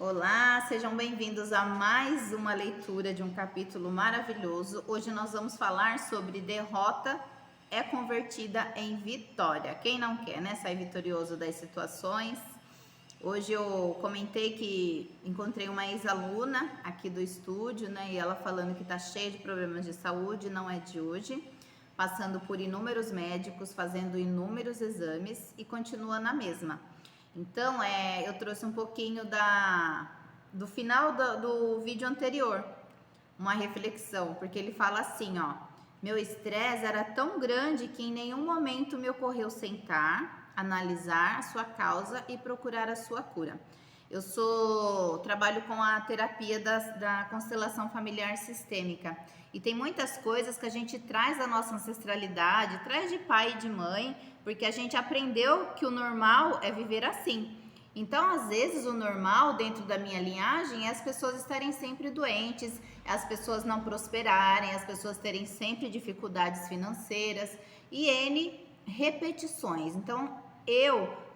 Olá, sejam bem-vindos a mais uma leitura de um capítulo maravilhoso. Hoje nós vamos falar sobre derrota é convertida em vitória. Quem não quer, né, sair vitorioso das situações? Hoje eu comentei que encontrei uma ex-aluna aqui do estúdio, né, e ela falando que tá cheia de problemas de saúde, não é de hoje, passando por inúmeros médicos, fazendo inúmeros exames e continua na mesma. Então, eu trouxe um pouquinho do final do vídeo anterior, uma reflexão, porque ele fala assim, ó: meu estresse era tão grande que em nenhum momento me ocorreu sentar, analisar a sua causa e procurar a sua cura. Eu trabalho com a terapia da constelação familiar sistêmica e tem muitas coisas que a gente traz da nossa ancestralidade, traz de pai e de mãe, porque a gente aprendeu que o normal é viver assim. Então, às vezes, o normal dentro da minha linhagem é as pessoas estarem sempre doentes, as pessoas não prosperarem, as pessoas terem sempre dificuldades financeiras e N repetições. Então,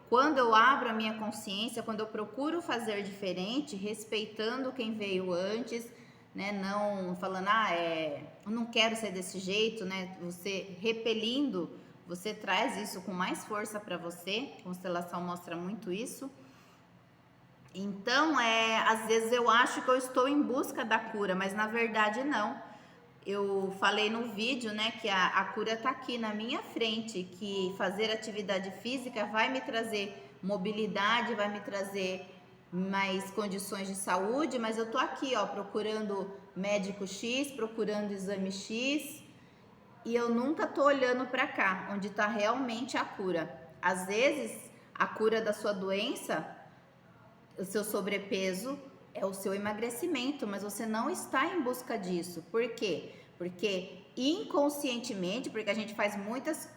quando eu abro a minha consciência, quando eu procuro fazer diferente, respeitando quem veio antes, né, não falando, eu não quero ser desse jeito, né, você repelindo, você traz isso com mais força para você, a constelação mostra muito isso. Então, às vezes eu acho que eu estou em busca da cura, mas na verdade não. Eu falei no vídeo, né, que a cura está aqui na minha frente, que fazer atividade física vai me trazer mobilidade, vai me trazer mais condições de saúde, mas eu tô aqui, ó, procurando médico X, procurando exame X, e eu nunca tô olhando para cá, onde está realmente a cura. Às vezes, a cura da sua doença, o seu sobrepeso, é o seu emagrecimento, mas você não está em busca disso. Por quê? Porque inconscientemente, porque a gente faz muitas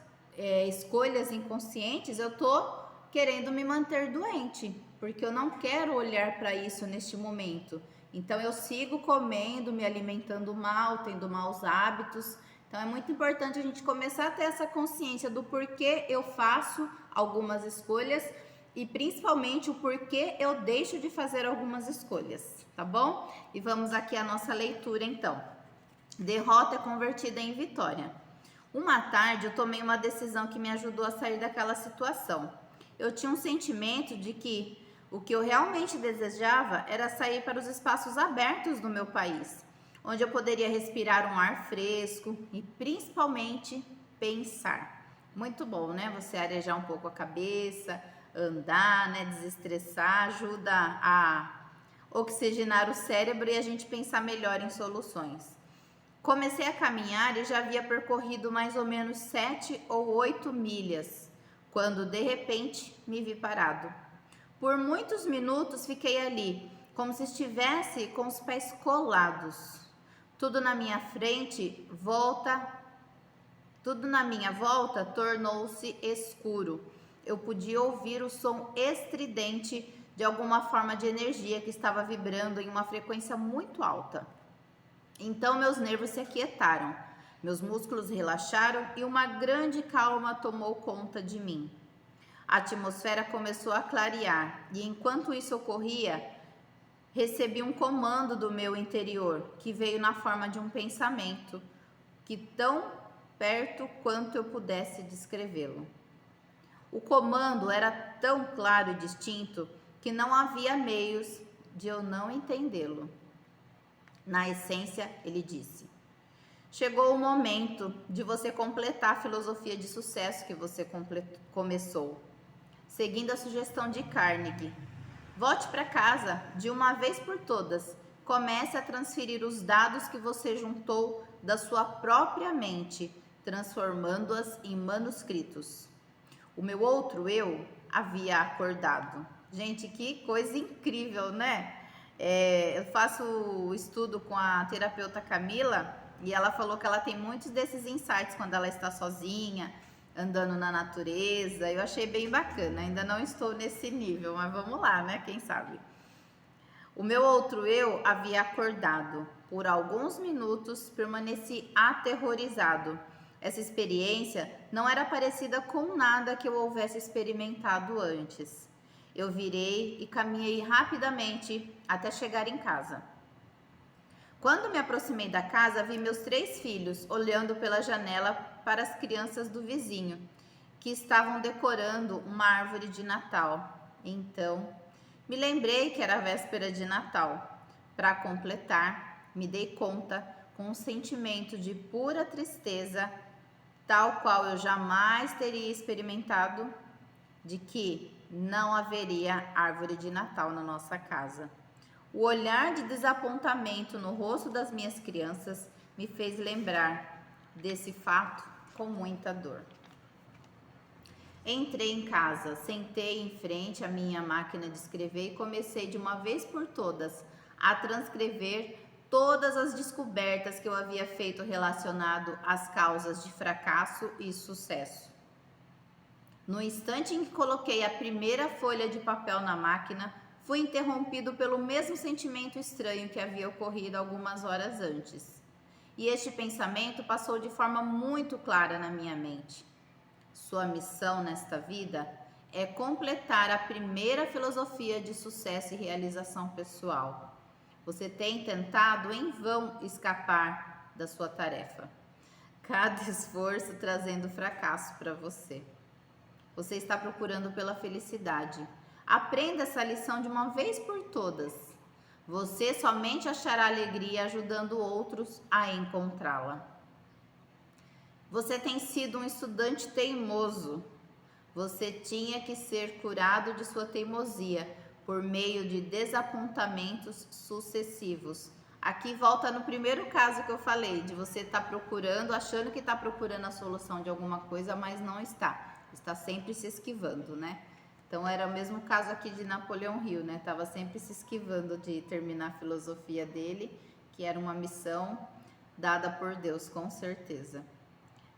escolhas inconscientes, eu tô querendo me manter doente, porque eu não quero olhar para isso neste momento. Então eu sigo comendo, me alimentando mal, tendo maus hábitos. Então é muito importante a gente começar a ter essa consciência do porquê eu faço algumas escolhas e principalmente o porquê eu deixo de fazer algumas escolhas, tá bom? E vamos aqui à nossa leitura então. Derrota é convertida em vitória. Uma tarde eu tomei uma decisão que me ajudou a sair daquela situação. Eu tinha um sentimento de que o que eu realmente desejava era sair para os espaços abertos do meu país, onde eu poderia respirar um ar fresco e principalmente pensar. Muito bom, né? Você arejar um pouco a cabeça, andar, né? Desestressar, ajuda a oxigenar o cérebro e a gente pensar melhor em soluções. Comecei a caminhar e já havia percorrido mais ou menos 7 ou 8 milhas, quando de repente me vi parado. Por muitos minutos fiquei ali, como se estivesse com os pés colados. Tudo na minha volta tornou-se escuro. Eu podia ouvir o som estridente de alguma forma de energia que estava vibrando em uma frequência muito alta. Então meus nervos se aquietaram, meus músculos relaxaram e uma grande calma tomou conta de mim. A atmosfera começou a clarear e enquanto isso ocorria, recebi um comando do meu interior que veio na forma de um pensamento, que tão perto quanto eu pudesse descrevê-lo. O comando era tão claro e distinto que não havia meios de eu não entendê-lo. Na essência, ele disse: chegou o momento de você completar a filosofia de sucesso que você começou. Seguindo a sugestão de Carnegie, volte para casa de uma vez por todas. Comece a transferir os dados que você juntou da sua própria mente, transformando-as em manuscritos. O meu outro eu havia acordado. Gente, que coisa incrível, né? Eu faço estudo com a terapeuta Camila e ela falou que ela tem muitos desses insights quando ela está sozinha, andando na natureza. Eu achei bem bacana, ainda não estou nesse nível, mas vamos lá, né? Quem sabe? O meu outro eu havia acordado. Por alguns minutos permaneci aterrorizado. Essa experiência não era parecida com nada que eu houvesse experimentado antes. Eu virei e caminhei rapidamente até chegar em casa. Quando me aproximei da casa, vi meus 3 filhos olhando pela janela para as crianças do vizinho, que estavam decorando uma árvore de Natal. Então, me lembrei que era a véspera de Natal. Para completar, me dei conta, com um sentimento de pura tristeza, tal qual eu jamais teria experimentado, de que não haveria árvore de Natal na nossa casa. O olhar de desapontamento no rosto das minhas crianças me fez lembrar desse fato com muita dor. Entrei em casa, sentei em frente à minha máquina de escrever e comecei de uma vez por todas a transcrever todas as descobertas que eu havia feito relacionado às causas de fracasso e sucesso. No instante em que coloquei a primeira folha de papel na máquina, fui interrompido pelo mesmo sentimento estranho que havia ocorrido algumas horas antes. E este pensamento passou de forma muito clara na minha mente. Sua missão nesta vida é completar a primeira filosofia de sucesso e realização pessoal. Você tem tentado em vão escapar da sua tarefa. Cada esforço trazendo fracasso para você. Você está procurando pela felicidade. Aprenda essa lição de uma vez por todas. Você somente achará alegria ajudando outros a encontrá-la. Você tem sido um estudante teimoso. Você tinha que ser curado de sua teimosia por meio de desapontamentos sucessivos. Aqui volta no primeiro caso que eu falei, de você estar procurando, achando que está procurando a solução de alguma coisa, mas não está. Está sempre se esquivando, né? Então era o mesmo caso aqui de Napoleão Hill, né? Estava sempre se esquivando de terminar a filosofia dele, que era uma missão dada por Deus, com certeza.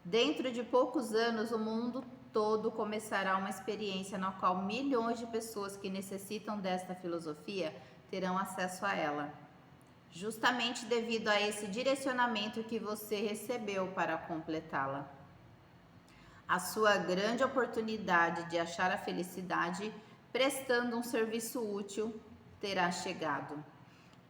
Dentro de poucos anos, o mundo todo começará uma experiência na qual milhões de pessoas que necessitam desta filosofia terão acesso a ela, justamente devido a esse direcionamento que você recebeu para completá-la. A sua grande oportunidade de achar a felicidade prestando um serviço útil terá chegado.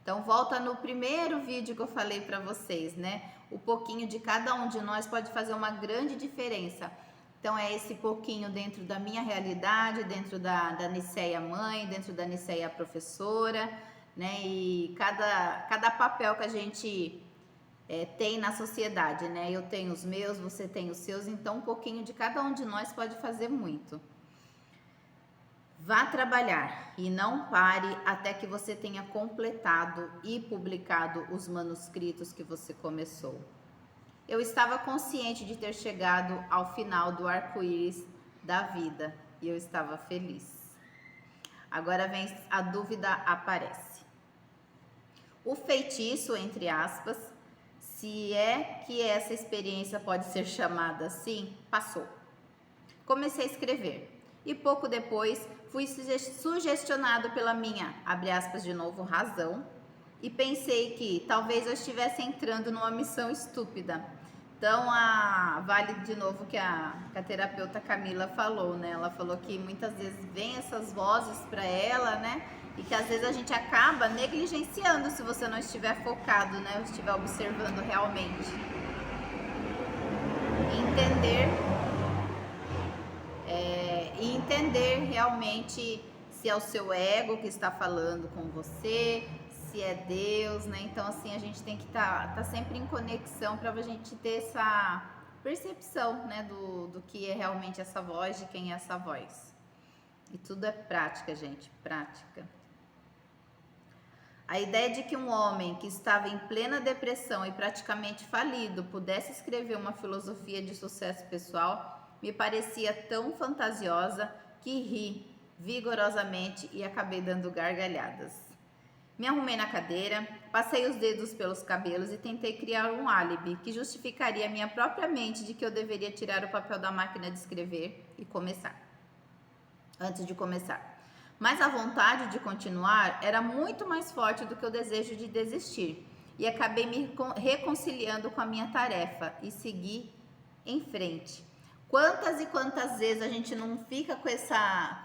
Então volta no primeiro vídeo que eu falei para vocês, né? O pouquinho de cada um de nós pode fazer uma grande diferença. Então é esse pouquinho dentro da minha realidade, dentro da Niceia mãe, dentro da Niceia professora, né? E cada papel que a gente tem na sociedade, né? Eu tenho os meus, você tem os seus, então um pouquinho de cada um de nós pode fazer muito. Vá trabalhar e não pare até que você tenha completado e publicado os manuscritos que você começou. Eu estava consciente de ter chegado ao final do arco-íris da vida e eu estava feliz. Agora vem a dúvida aparece. O feitiço, entre aspas, se é que essa experiência pode ser chamada assim, passou. Comecei a escrever e pouco depois fui sugestionado pela minha, abre aspas de novo, razão, e pensei que talvez eu estivesse entrando numa missão estúpida. Então, vale de novo que a terapeuta Camila falou, né? Ela falou que muitas vezes vem essas vozes para ela, né? E que às vezes a gente acaba negligenciando se você não estiver focado, né? Ou estiver observando realmente. Entender realmente se é o seu ego que está falando com você, se é Deus, né? Então, assim, a gente tem que tá sempre em conexão para a gente ter essa percepção, né? Do que é realmente essa voz, de quem é essa voz. E tudo é prática, gente, prática. A ideia de que um homem que estava em plena depressão e praticamente falido pudesse escrever uma filosofia de sucesso pessoal me parecia tão fantasiosa que ri vigorosamente e acabei dando gargalhadas. Me arrumei na cadeira, passei os dedos pelos cabelos e tentei criar um álibi que justificaria a minha própria mente de que eu deveria tirar o papel da máquina de escrever e começar. Antes de começar. Mas a vontade de continuar era muito mais forte do que o desejo de desistir. E acabei me reconciliando com a minha tarefa e segui em frente. Quantas e quantas vezes a gente não fica com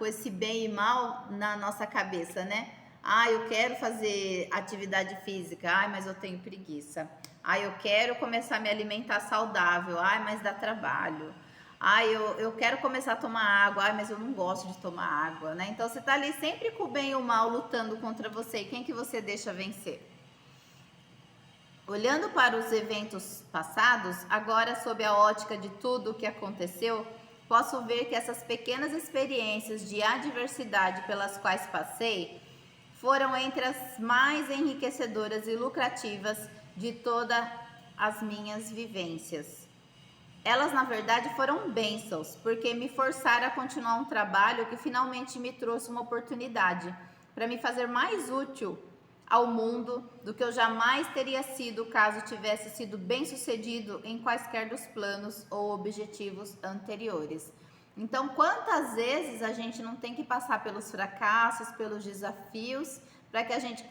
esse bem e mal na nossa cabeça, né? Ah, eu quero fazer atividade física, ai, mas eu tenho preguiça. Ah, eu quero começar a me alimentar saudável, ai, mas dá trabalho. Ah, eu quero começar a tomar água, ai, mas eu não gosto de tomar água, né? Então você tá ali sempre com o bem e o mal lutando contra você. E quem que você deixa vencer? Olhando para os eventos passados, agora sob a ótica de tudo o que aconteceu, posso ver que essas pequenas experiências de adversidade pelas quais passei foram entre as mais enriquecedoras e lucrativas de todas as minhas vivências. Elas, na verdade, foram bênçãos, porque me forçaram a continuar um trabalho que finalmente me trouxe uma oportunidade para me fazer mais útil ao mundo do que eu jamais teria sido caso tivesse sido bem-sucedido em quaisquer dos planos ou objetivos anteriores. Então, quantas vezes a gente não tem que passar pelos fracassos, pelos desafios, para que a gente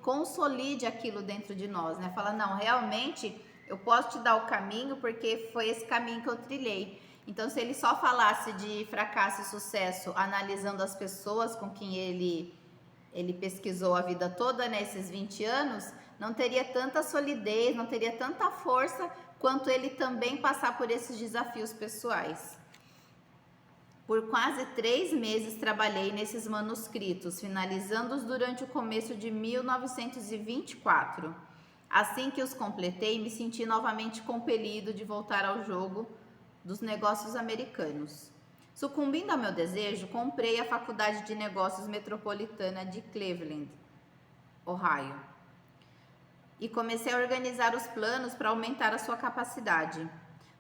consolide aquilo dentro de nós, né? Fala, não, realmente eu posso te dar o caminho porque foi esse caminho que eu trilhei. Então, se ele só falasse de fracasso e sucesso analisando as pessoas com quem ele pesquisou a vida toda, nesses 20 anos, não teria tanta solidez, não teria tanta força quanto ele também passar por esses desafios pessoais. Por quase 3 meses trabalhei nesses manuscritos, finalizando-os durante o começo de 1924. Assim que os completei, me senti novamente compelido de voltar ao jogo dos negócios americanos. Sucumbindo ao meu desejo, comprei a Faculdade de Negócios Metropolitana de Cleveland, Ohio, e comecei a organizar os planos para aumentar a sua capacidade.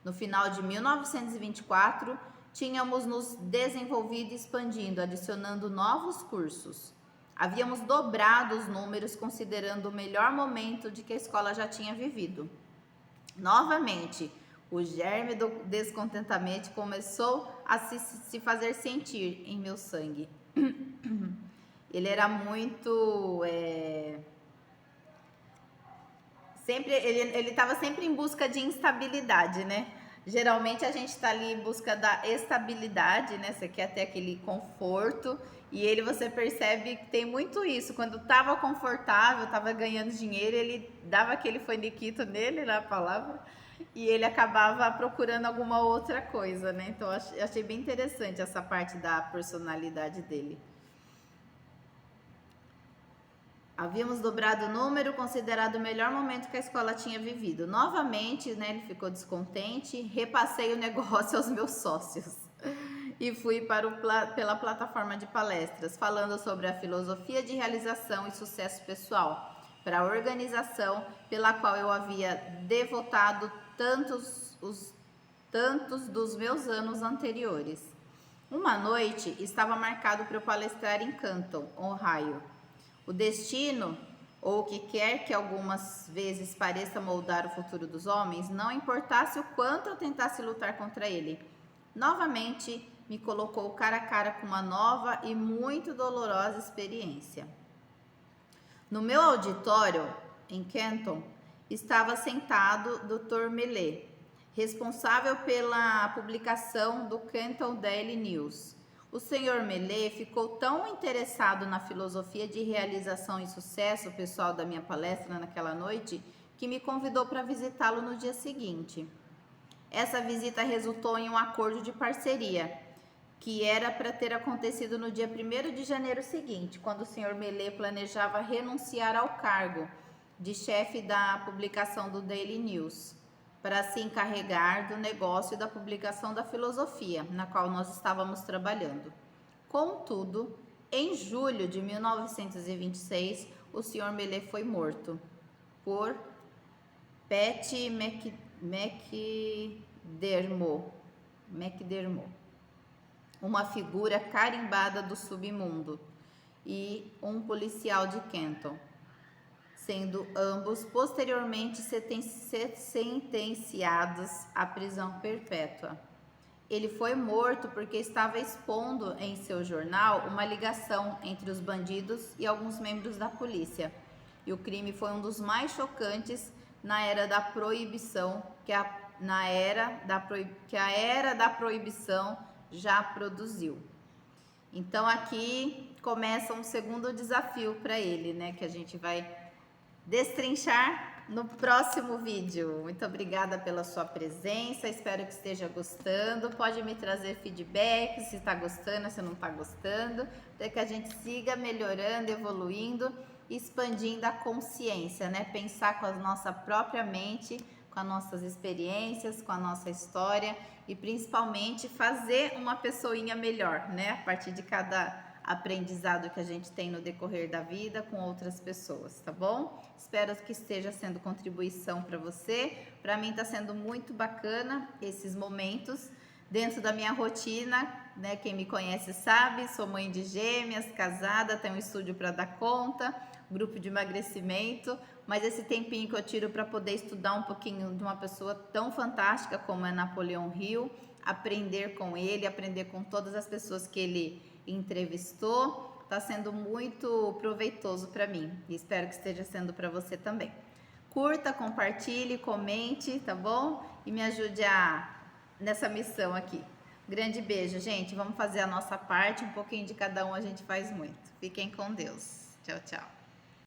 No final de 1924, tínhamos nos desenvolvido e expandindo, adicionando novos cursos. Havíamos dobrado os números, considerando o melhor momento de que a escola já tinha vivido. Novamente, o germe do descontentamento começou a se fazer sentir em meu sangue. Ele era muito... ele estava sempre em busca de instabilidade, né? Geralmente a gente está ali em busca da estabilidade, né? Você quer ter aquele conforto, e ele, você percebe que tem muito isso. Quando estava confortável, estava ganhando dinheiro, ele dava aquele faniquito nele, na palavra, e ele acabava procurando alguma outra coisa, né? Então eu achei bem interessante essa parte da personalidade dele. Havíamos dobrado o número, considerado o melhor momento que a escola tinha vivido. Novamente, né, ele ficou descontente, repassei o negócio aos meus sócios e fui pela plataforma de palestras, falando sobre a filosofia de realização e sucesso pessoal, para a organização pela qual eu havia devotado tantos dos meus anos anteriores. Uma noite estava marcado para eu palestrar em Canton, Ohio. O destino, ou o que quer que algumas vezes pareça moldar o futuro dos homens, não importasse o quanto eu tentasse lutar contra ele, novamente me colocou cara a cara com uma nova e muito dolorosa experiência. No meu auditório, em Canton, estava sentado Dr. Millet, responsável pela publicação do Canton Daily News. O Sr. Millet ficou tão interessado na filosofia de realização e sucesso pessoal da minha palestra naquela noite, que me convidou para visitá-lo no dia seguinte. Essa visita resultou em um acordo de parceria, que era para ter acontecido no dia 1º de janeiro seguinte, quando o Sr. Millet planejava renunciar ao cargo de chefe da publicação do Daily News, para se encarregar do negócio e da publicação da filosofia, na qual nós estávamos trabalhando. Contudo, em julho de 1926, o Sr. Millet foi morto por Pat McDermott, uma figura carimbada do submundo, e um policial de Canton, sendo ambos posteriormente sentenciados à prisão perpétua. Ele foi morto porque estava expondo em seu jornal uma ligação entre os bandidos e alguns membros da polícia. E o crime foi um dos mais chocantes na era da proibição, que que a era da proibição já produziu. Então aqui começa um segundo desafio para ele, né, que a gente vai destrinchar no próximo vídeo. Muito obrigada pela sua presença, espero que esteja gostando. Pode me trazer feedback se está gostando, se não está gostando, para que a gente siga melhorando, evoluindo, expandindo a consciência, né? Pensar com a nossa própria mente, com as nossas experiências, com a nossa história e principalmente fazer uma pessoinha melhor, né? A partir de cada aprendizado que a gente tem no decorrer da vida com outras pessoas, tá bom? Espero que esteja sendo contribuição para você. Para mim está sendo muito bacana esses momentos dentro da minha rotina, né? Quem me conhece sabe, sou mãe de gêmeas, casada, tenho um estúdio para dar conta, grupo de emagrecimento, mas esse tempinho que eu tiro para poder estudar um pouquinho de uma pessoa tão fantástica como é Napoleão Hill, aprender com ele, aprender com todas as pessoas que ele entrevistou, está sendo muito proveitoso para mim e espero que esteja sendo para você também. Curta, compartilhe, comente, tá bom? E me ajude nessa missão aqui. Grande beijo, gente. Vamos fazer a nossa parte, um pouquinho de cada um a gente faz muito. Fiquem com Deus. Tchau, tchau.